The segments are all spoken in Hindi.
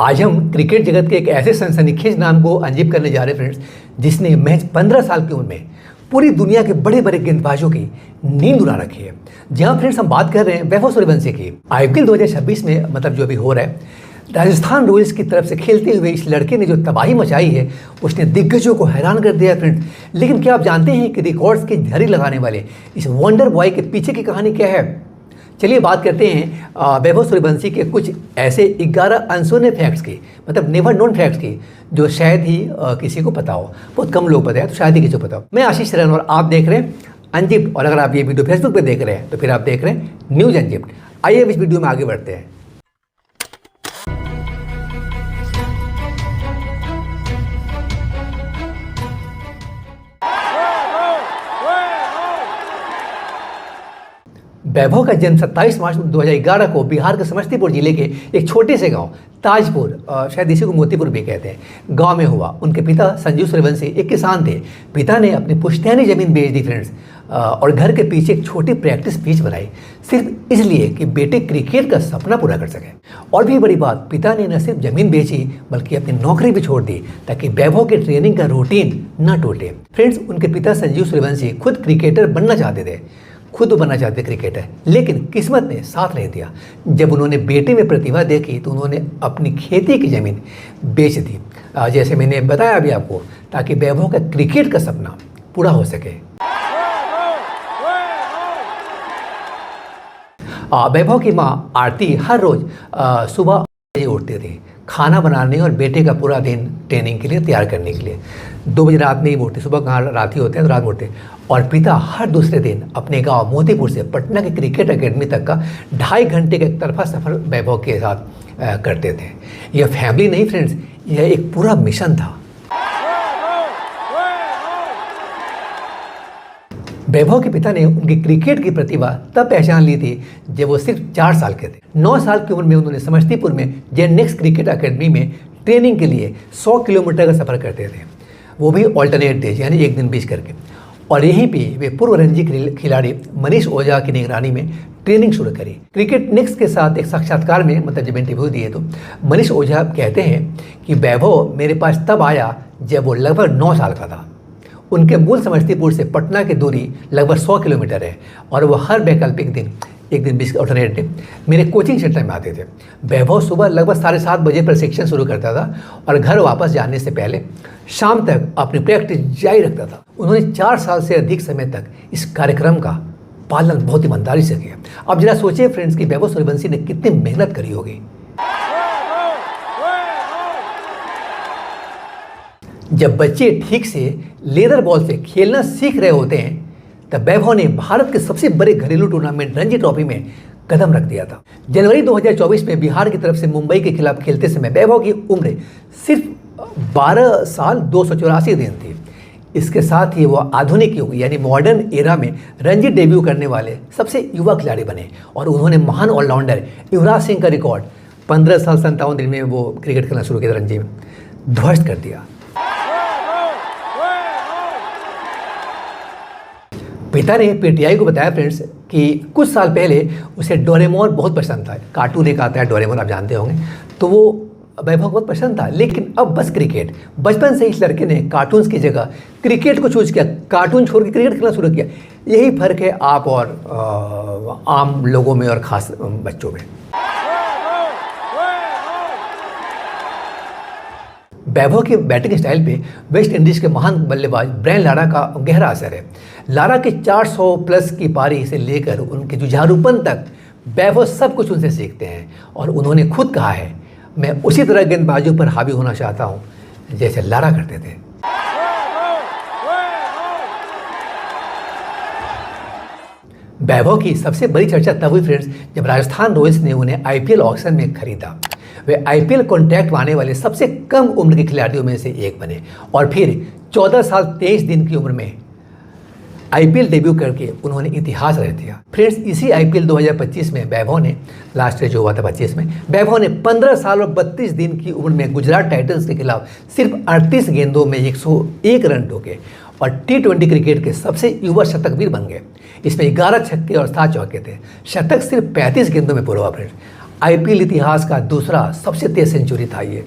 आज हम क्रिकेट जगत के एक ऐसे सनसनीखेज नाम को अंजिप करने जा रहे हैं फ्रेंड्स, जिसने महज 15 साल की उम्र में पूरी दुनिया के बड़े बड़े गेंदबाजों की नींद उड़ा रखी है। जहां फ्रेंड्स हम बात कर रहे हैं वैभव सूर्यवंशी की। आईपीएल 2026 में मतलब जो अभी हो रहा है, राजस्थान रॉयल्स की तरफ से खेलते हुए इस लड़के ने जो तबाही मचाई है, उसने दिग्गजों को हैरान कर दिया फ्रेंड्स। लेकिन क्या आप जानते हैं कि रिकॉर्ड्स की झड़ी लगाने वाले इस वंडर बॉय के पीछे की कहानी क्या है? चलिए बात करते हैं वैभव सूर्यवंशी के कुछ ऐसे 11 अनसुने फैक्ट्स की, मतलब नेवर नोन फैक्ट्स की, जो शायद ही किसी को पता हो। बहुत कम लोग पता है, तो शायद ही किसी को पता हो। मैं आशीष रन और आप देख रहे हैं अंजिप, और अगर आप ये वीडियो फेसबुक पे देख रहे हैं तो फिर आप देख रहे हैं न्यूज़ अंजिप। आइए अब इस वीडियो में आगे बढ़ते हैं। वैभव का जन्म 27 मार्च 2011 को बिहार के समस्तीपुर जिले के एक छोटे से गांव ताजपुर, शायद इसी को मोतीपुर भी कहते हैं, गांव में हुआ। उनके पिता संजीव सूर्यवंशी एक किसान थे। पिता ने अपनी पुश्तैनी जमीन बेच दी फ्रेंड्स, और घर के पीछे एक छोटी प्रैक्टिस पिच बनाई, सिर्फ इसलिए कि बेटे क्रिकेट का सपना पूरा कर सके। और भी बड़ी बात, पिता ने न सिर्फ जमीन बेची बल्कि अपनी नौकरी भी छोड़ दी ताकि वैभव के ट्रेनिंग का रूटीन न टूटे। फ्रेंड्स, उनके पिता संजीव सूर्यवंशी खुद क्रिकेटर बनना चाहते थे, खुद बनना चाहते क्रिकेटर, लेकिन किस्मत ने साथ नहीं दिया। जब उन्होंने बेटे में प्रतिभा देखी तो उन्होंने अपनी खेती की ज़मीन बेच दी, जैसे मैंने बताया अभी आपको, ताकि वैभव का क्रिकेट का सपना पूरा हो सके। वैभव की माँ आरती हर रोज़ सुबह उठते थे खाना बनाने और बेटे का पूरा दिन ट्रेनिंग के लिए तैयार करने के लिए। 2 बजे रात में ही उठते, सुबह कहाँ रात ही होते हैं तो रात में उठते। और पिता हर दूसरे दिन अपने गांव मोतीपुर से पटना के क्रिकेट एकेडमी तक का 2.5 घंटे का एक तरफा सफ़र वैभव के साथ करते थे। यह फैमिली नहीं फ्रेंड्स, यह एक पूरा मिशन था। वैभव के पिता ने उनकी क्रिकेट की प्रतिभा तब पहचान ली थी जब वो सिर्फ 4 साल के थे। 9 साल की उम्र में उन्होंने समस्तीपुर में जेनेक्स क्रिकेट एकेडमी में ट्रेनिंग के लिए 100 किलोमीटर का सफ़र करते थे, वो भी ऑल्टरनेट डेज, यानी एक दिन बीच करके। और यहीं पे वे पूर्व रणजी खिलाड़ी मनीष ओझा की निगरानी में ट्रेनिंग शुरू करी। क्रिकेट नेक्स्ट के साथ एक साक्षात्कार में, मतलब जब इंटरव्यू दिए, तो मनीष ओझा कहते हैं कि वैभव मेरे पास तब आया जब वो लगभग 9 साल का था। उनके मूल समस्तीपुर से पटना की दूरी लगभग 100 किलोमीटर है, और वो हर वैकल्पिक दिन, एक दिन बीच ऑल्टरनेट डे, मेरे कोचिंग सेंटर में आते थे। वैभव सुबह लगभग 7:30 बजे प्रशिक्षण शुरू करता था और घर वापस जाने से पहले शाम तक अपनी प्रैक्टिस जारी रखता था। उन्होंने 4 साल से अधिक समय तक इस कार्यक्रम का पालन बहुत ईमानदारी से किया। अब जरा सोचिए फ्रेंड्स कि वैभव सूर्यवंशी ने कितनी मेहनत करी होगी। जब बच्चे ठीक से लेदर बॉल से खेलना सीख रहे होते हैं, तब वैभव ने भारत के सबसे बड़े घरेलू टूर्नामेंट रणजी ट्रॉफी में कदम रख दिया था। जनवरी 2024 में बिहार की तरफ से मुंबई के खिलाफ खेलते समय वैभव की उम्र सिर्फ 12 साल 284 दिन थी। इसके साथ ही वो आधुनिक युग यानी मॉडर्न एरा में रणजी डेब्यू करने वाले सबसे युवा खिलाड़ी बने, और उन्होंने महान ऑलराउंडर युवराज सिंह का रिकॉर्ड 15 साल 57 दिन में वो क्रिकेट खेलना शुरू किया था, रणजी में ध्वस्त कर दिया। पिता ने पीटीआई को बताया फ्रेंड्स कि कुछ साल पहले उसे डोरेमोन बहुत पसंद था। कार्टून एक आता है डोरेमोन, आप जानते होंगे, तो वो वैभव बहुत पसंद था। लेकिन अब बस क्रिकेट, बचपन से इस लड़के ने कार्टून्स की जगह क्रिकेट को चूज किया, कार्टून छोड़ के क्रिकेट खेलना शुरू किया। यही फर्क है आप और आम लोगों में और खास बच्चों में। वैभव के बैटिंग स्टाइल पे वेस्ट इंडीज़ के महान बल्लेबाज ब्रायन लारा का गहरा असर है। लारा के 400 प्लस की पारी से लेकर उनके जुझारूपन तक वैभव सब कुछ उनसे सीखते हैं, और उन्होंने खुद कहा है, मैं उसी तरह गेंदबाजों पर हावी होना चाहता हूं जैसे लारा करते थे। वैभव की सबसे बड़ी चर्चा तब हुई फ्रेंड्स जब राजस्थान रॉयल्स ने उन्हें आईपीएल ऑक्शन में खरीदा। वे आईपीएल कॉन्ट्रैक्ट पाने वाले सबसे कम उम्र के खिलाड़ियों में से एक बने, और फिर 14 साल 23 दिन की उम्र में आईपीएल डेब्यू करके उन्होंने इतिहास रच दिया। फ्रेंड्स, इसी आईपीएल 2025 में वैभव ने, लास्ट जो हुआ था 25 में, वैभव ने 15 साल और 32 दिन की उम्र में गुजरात टाइटंस के खिलाफ सिर्फ 38 गेंदों में 101 रन ठोके और T20 क्रिकेट के सबसे युवा शतकवीर बन गए। इसमें 11 छक्के और 7 चौके थे। शतक सिर्फ 35 गेंदों में पूरा हुआ फ्रेंड्स। आईपीएल इतिहास का दूसरा सबसे तेज सेंचुरी था ये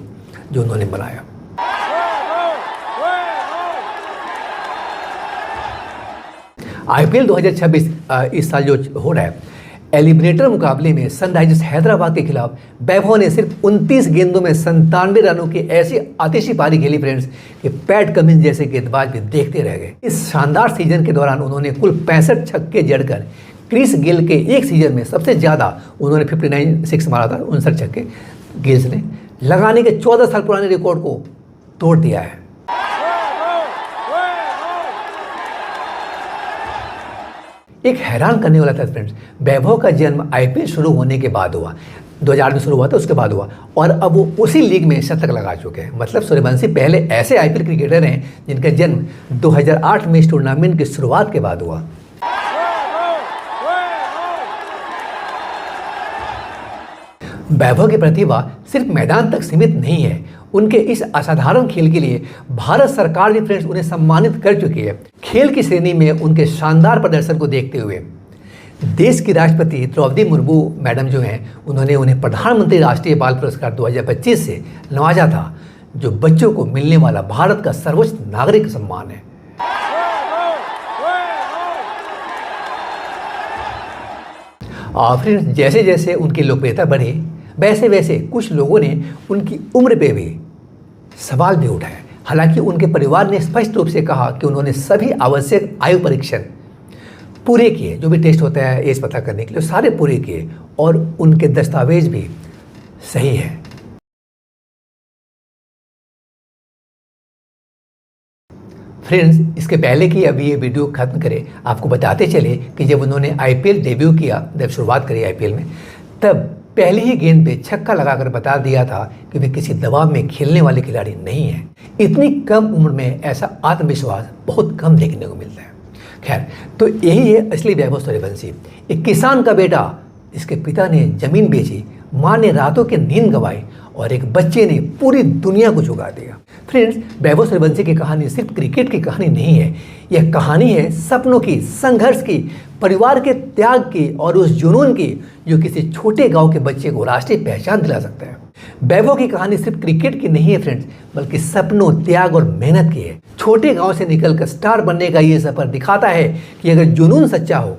जो उन्होंने बनाया। आईपीएल 2026 इस साल जो हो रहा है, एलिमिनेटर मुकाबले में सनराइजर्स हैदराबाद के खिलाफ वैभव ने सिर्फ 29 गेंदों में 97 रनों की ऐसी आतिशी पारी खेली फ्रेंड्स कि पैट कमिंस जैसे गेंदबाज भी देखते रह गए। इस शानदार सीजन के दौरान उन्होंने कुल 65 छक्के जड़कर क्रिस गेल के एक सीजन में सबसे ज़्यादा उन्होंने 59 सिक्स मारा था, 59 छक्के गेल्स ने लगाने के 14 साल पुराने रिकॉर्ड को तोड़ दिया है। एक हैरान करने वाला था फ्रेंड्स, वैभव का जन्म आईपीएल शुरू होने के बाद हुआ, 2008 में शुरू हुआ था, उसके बाद हुआ, और अब वो उसी लीग में शतक लगा चुके हैं। मतलब सूर्यवंशी पहले ऐसे आईपीएल क्रिकेटर हैं जिनका जन्म 2008 में इस टूर्नामेंट की शुरुआत के बाद हुआ। वैभव की प्रतिभा सिर्फ मैदान तक सीमित नहीं है, उनके इस असाधारण खेल के लिए भारत सरकार भी फ्रेंड्स उन्हें सम्मानित कर चुकी है। खेल की श्रेणी में उनके शानदार प्रदर्शन को देखते हुए देश की राष्ट्रपति द्रौपदी मुर्मू मैडम जो हैं, उन्होंने उन्हें प्रधानमंत्री राष्ट्रीय बाल पुरस्कार 2025 से नवाजा था, जो बच्चों को मिलने वाला भारत का सर्वोच्च नागरिक सम्मान है। और फिर जैसे जैसे उनकी लोकप्रियता बढ़ी, वैसे वैसे कुछ लोगों ने उनकी उम्र पे भी सवाल भी उठाए। हालांकि उनके परिवार ने स्पष्ट रूप से कहा कि उन्होंने सभी आवश्यक आयु परीक्षण पूरे किए, जो भी टेस्ट होता है एज पता करने के लिए, सारे पूरे किए, और उनके दस्तावेज भी सही है। फ्रेंड्स, इसके पहले कि अभी ये वीडियो खत्म करें, आपको बताते चले कि जब उन्होंने आईपीएल डेब्यू किया, जब शुरुआत करी आईपीएल में, तब पहली ही गेंद पे छक्का लगाकर बता दिया था कि वे किसी दबाव में खेलने वाले खिलाड़ी नहीं हैं। इतनी कम उम्र में ऐसा आत्मविश्वास बहुत कम देखने को मिलता है। खैर, तो यही है असली वैभव सूर्यवंशी, एक किसान का बेटा जिसके पिता ने जमीन बेची, माँ ने रातों की नींद गंवाई, और एक बच्चे ने पूरी दुनिया को झुका दिया। फ्रेंड्स, वैभव सूर्यवंशी की कहानी सिर्फ क्रिकेट की कहानी नहीं है, यह कहानी है सपनों की, संघर्ष की, परिवार के त्याग की और उस जुनून की जो किसी छोटे गांव के बच्चे को राष्ट्रीय पहचान दिला सकता है। वैभव की कहानी सिर्फ क्रिकेट की नहीं है फ्रेंड्स, बल्कि सपनों, त्याग और मेहनत की है। छोटे गांव से निकलकर स्टार बनने का ये सफर दिखाता है कि अगर जुनून सच्चा हो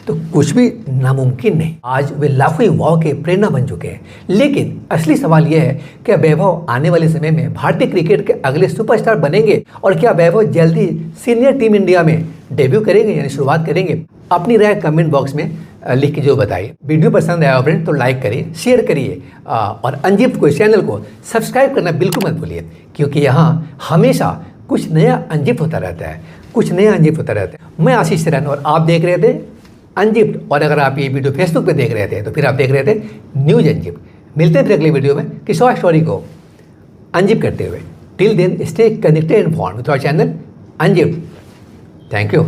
तो कुछ भी नामुमकिन नहीं। आज वे लाखों युवाओं के प्रेरणा बन चुके हैं। लेकिन असली सवाल यह है, क्या वैभव आने वाले समय में भारतीय क्रिकेट के अगले सुपरस्टार बनेंगे, और क्या वैभव जल्दी सीनियर टीम इंडिया में डेब्यू करेंगे, यानी शुरुआत करेंगे? अपनी राय कमेंट बॉक्स में लिख के जो बताइए। वीडियो पसंद आया फ्रेंड तो लाइक करिए, शेयर करिए, और अंजीप्त को चैनल को सब्सक्राइब करना बिल्कुल मत भूलिए, क्योंकि यहाँ हमेशा कुछ नया अंजीप्त होता रहता है, कुछ नया अंजीप्त होता रहता है। मैं आशीष सिरान और आप देख रहे थे अंजीप्त, और अगर आप ये वीडियो फेसबुक पे देख रहे थे तो फिर आप देख रहे थे न्यूज अंजीप्त। मिलते हैं फिर अगले वीडियो में किसी और स्टोरी को अंजीप्त करते हुए। Till then stay connected and informed with our channel अंजीप्त। Thank you.